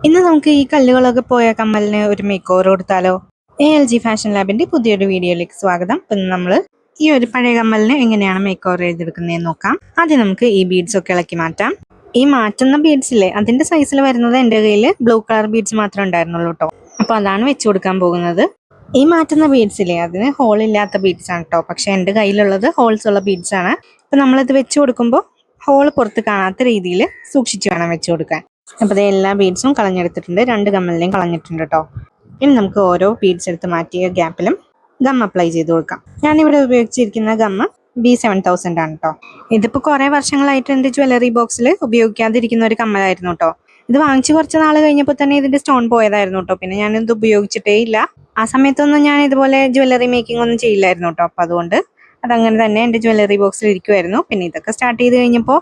ഇന്ന് നമുക്ക് ഈ കല്ലുകളൊക്കെ പോയ കമ്മലിന് ഒരു മേക്ക് ഓവർ കൊടുത്താലോ? ALG ഫാഷൻ ലാബിന്റെ പുതിയൊരു വീഡിയോയിലേക്ക് സ്വാഗതം. ഇപ്പം നമ്മൾ ഈ ഒരു പഴയ കമ്മലിന് എങ്ങനെയാണ് മേക്ക് ഓവർ ചെയ്തെടുക്കുന്നതെന്ന് നോക്കാം. ആദ്യം നമുക്ക് ഈ ബീഡ്സ് ഒക്കെ ഇളക്കി മാറ്റാം. ഈ മാറ്റുന്ന ബീഡ്സില്ലേ, അതിന്റെ സൈസിൽ വരുന്നത് എൻ്റെ കയ്യിൽ ബ്ലൂ കളർ ബീഡ്സ് മാത്രമേ ഉണ്ടായിരുന്നുള്ളൂ കേട്ടോ. അപ്പോൾ അതാണ് വെച്ചു കൊടുക്കാൻ പോകുന്നത്. ഈ മാറ്റുന്ന ബീഡ്സില്ലേ, അതിന് ഹോൾ ഇല്ലാത്ത ബീഡ്സ് ആണ് കേട്ടോ. പക്ഷെ എൻ്റെ കയ്യിലുള്ളത് ഹോൾസ് ഉള്ള ബീഡ്സ് ആണ്. അപ്പം നമ്മളിത് വെച്ചു കൊടുക്കുമ്പോൾ ഹോൾ പുറത്ത് കാണാത്ത രീതിയിൽ സൂക്ഷിച്ച് വേണം വെച്ചു കൊടുക്കാൻ. അപ്പോൾ എല്ലാ ബീഡ്സും കളഞ്ഞെടുത്തിട്ടുണ്ട്, 2 കമ്മലിനെയും കളഞ്ഞിട്ടുണ്ട് കേട്ടോ. ഇനി നമുക്ക് ഓരോ ബീഡ്സ് എടുത്ത് മാറ്റിയ ഗ്യാപ്പിലും ഗം അപ്ലൈ ചെയ്ത് കൊടുക്കാം. ഞാനിവിടെ ഉപയോഗിച്ചിരിക്കുന്ന ഗമ്മ് B7000 ആണ് കേട്ടോ. ഇതിപ്പോൾ കുറേ വർഷങ്ങളായിട്ട് എൻ്റെ ജ്വല്ലറി ബോക്സിൽ ഉപയോഗിക്കാതിരിക്കുന്ന ഒരു കമ്മലായിരുന്നു കേട്ടോ. ഇത് വാങ്ങിച്ച് കുറച്ച് നാൾ കഴിഞ്ഞപ്പോൾ തന്നെ ഇതിന്റെ സ്റ്റോൺ പോയതായിരുന്നു കേട്ടോ. പിന്നെ ഞാനിത് ഉപയോഗിച്ചിട്ടേ ഇല്ല. ആ സമയത്തൊന്നും ഞാൻ ഇതുപോലെ ജ്വല്ലറി മേക്കിംഗ് ഒന്നും ചെയ്യില്ലായിരുന്നു കേട്ടോ. അപ്പം അതുകൊണ്ട് അതങ്ങനെ തന്നെ എൻ്റെ ജ്വല്ലറി ബോക്സിൽ ഇരിക്കുമായിരുന്നു. പിന്നെ ഇതൊക്കെ സ്റ്റാർട്ട് ചെയ്ത് കഴിഞ്ഞപ്പോൾ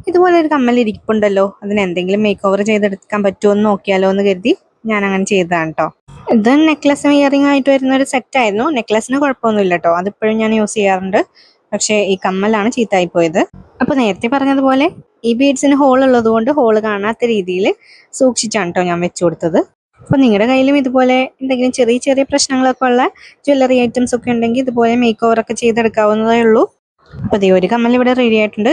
ഇതുപോലെ ഒരു കമ്മൽ ഇരിപ്പുണ്ടല്ലോ, അതിന് എന്തെങ്കിലും മേക്ക് ഓവർ ചെയ്തെടുക്കാൻ പറ്റുമോ എന്ന് നോക്കിയാലോ എന്ന് കരുതി ഞാൻ അങ്ങനെ ചെയ്തതാണ് കേട്ടോ. ഇത് നെക്ലസും ഇയറിംഗ് ആയിട്ട് വരുന്ന ഒരു സെറ്റ് ആയിരുന്നു. നെക്ലസിന് കുഴപ്പമൊന്നുമില്ല കേട്ടോ, അതിപ്പോഴും ഞാൻ യൂസ് ചെയ്യാറുണ്ട്. പക്ഷേ ഈ കമ്മലാണ് ചീത്തായി പോയത്. അപ്പോൾ നേരത്തെ പറഞ്ഞതുപോലെ ഈ ബീഡ്സിന് ഹോൾ ഉള്ളത് കൊണ്ട് ഹോൾ കാണാത്ത രീതിയിൽ സൂക്ഷിച്ചാണ് കേട്ടോ ഞാൻ വെച്ചു കൊടുത്തത്. അപ്പോൾ നിങ്ങളുടെ കയ്യിലും ഇതുപോലെ എന്തെങ്കിലും ചെറിയ ചെറിയ പ്രശ്നങ്ങളൊക്കെ ഉള്ള ജ്വല്ലറി ഐറ്റംസ് ഒക്കെ ഉണ്ടെങ്കിൽ ഇതുപോലെ മേക്ക് ഓവർ ഒക്കെ ചെയ്തെടുക്കാവുന്നതേ ഉള്ളൂ. അപ്പോൾ ഈ ഒരു കമ്മൽ ഇവിടെ റെഡി ആയിട്ടുണ്ട്.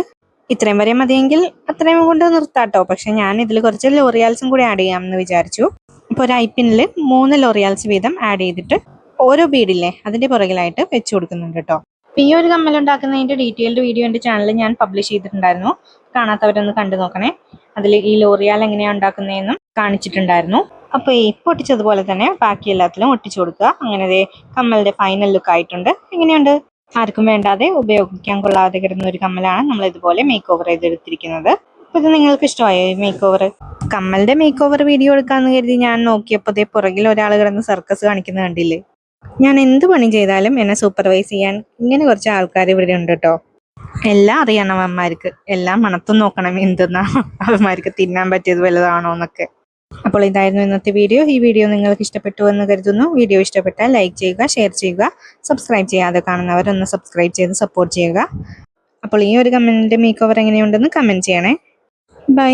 ഇത്രയും വരെ മതിയെങ്കിൽ അത്രയും കൊണ്ട് നിർത്താട്ടോ. പക്ഷെ ഞാൻ ഇതിൽ കുറച്ച് ലോറിയാൽസും കൂടി ആഡ് ചെയ്യാമെന്ന് വിചാരിച്ചു. ഇപ്പോൾ ഒരു ഐപ്പിനിൽ 3 ലോറിയാൽസ് വീതം ആഡ് ചെയ്തിട്ട് ഓരോ ബീഡില്ലേ അതിന്റെ പുറകിലായിട്ട് വെച്ചു കൊടുക്കുന്നുണ്ട് കേട്ടോ. ഈ ഒരു കമ്മൽ ഉണ്ടാക്കുന്നതിന്റെ ഡീറ്റെയിൽഡ് വീഡിയോ എൻ്റെ ചാനലിൽ ഞാൻ പബ്ലിഷ് ചെയ്തിട്ടുണ്ടായിരുന്നു. കാണാത്തവരൊന്ന് കണ്ടു നോക്കണേ. അതിൽ ഈ ലോറിയാൽ എങ്ങനെയാണ് ഉണ്ടാക്കുന്നതെന്നും കാണിച്ചിട്ടുണ്ടായിരുന്നു. അപ്പോൾ ഈ പൊട്ടിച്ചതുപോലെ തന്നെ ബാക്കി എല്ലാത്തിലും ഒട്ടിച്ചു കൊടുക്കുക. അങ്ങനെ കമ്മലിന്റെ ഫൈനൽ ലുക്ക് ആയിട്ടുണ്ട്. എങ്ങനെയുണ്ട്? ആർക്കും വേണ്ടാതെ ഉപയോഗിക്കാൻ കൊള്ളാതെ കിടന്ന ഒരു കമ്മലാണ് നമ്മൾ ഇതുപോലെ മേക്ക് ഓവർ ചെയ്തെടുത്തിരിക്കുന്നത്. അപ്പോൾ ഇത് നിങ്ങൾക്ക് ഇഷ്ടമായോ ഈ മേക്ക് ഓവർ? കമ്മലിന്റെ മേക്ക് ഓവർ വീഡിയോ എടുക്കാന്ന് കരുതി ഞാൻ നോക്കിയപ്പോൾ പുറകിൽ ഒരാൾ കിടന്ന് സർക്കസ് കാണിക്കുന്നത് കണ്ടില്ലേ. ഞാൻ എന്ത് പണി ചെയ്താലും എന്നെ സൂപ്പർവൈസ് ചെയ്യാൻ ഇങ്ങനെ കുറച്ച് ആൾക്കാർ ഇവിടെ ഉണ്ട് കേട്ടോ. എല്ലാം അറിയണം അവന്മാർക്ക്, എല്ലാം മണത്തും നോക്കണം എന്തെന്നാ അവന്മാർക്ക് തിന്നാൻ പറ്റിയത് വല്ലതാണോ എന്നൊക്കെ. അപ്പോൾ ഇതായിരുന്നു ഇന്നത്തെ വീഡിയോ. ഈ വീഡിയോ നിങ്ങൾക്ക് ഇഷ്ടപ്പെട്ടു എന്ന് കരുതുന്നു. വീഡിയോ ഇഷ്ടപ്പെട്ടാൽ ലൈക്ക് ചെയ്യുക, ഷെയർ ചെയ്യുക, സബ്സ്ക്രൈബ് ചെയ്യാതെ കാണുന്നവരൊന്ന് സബ്സ്ക്രൈബ് ചെയ്ത് സപ്പോർട്ട് ചെയ്യുക. അപ്പോൾ ഈ ഒരു കമ്മലിന്റെ മേക്ക് ഓവർ എങ്ങനെയുണ്ടെന്ന് കമന്റ് ചെയ്യണേ. ബൈ.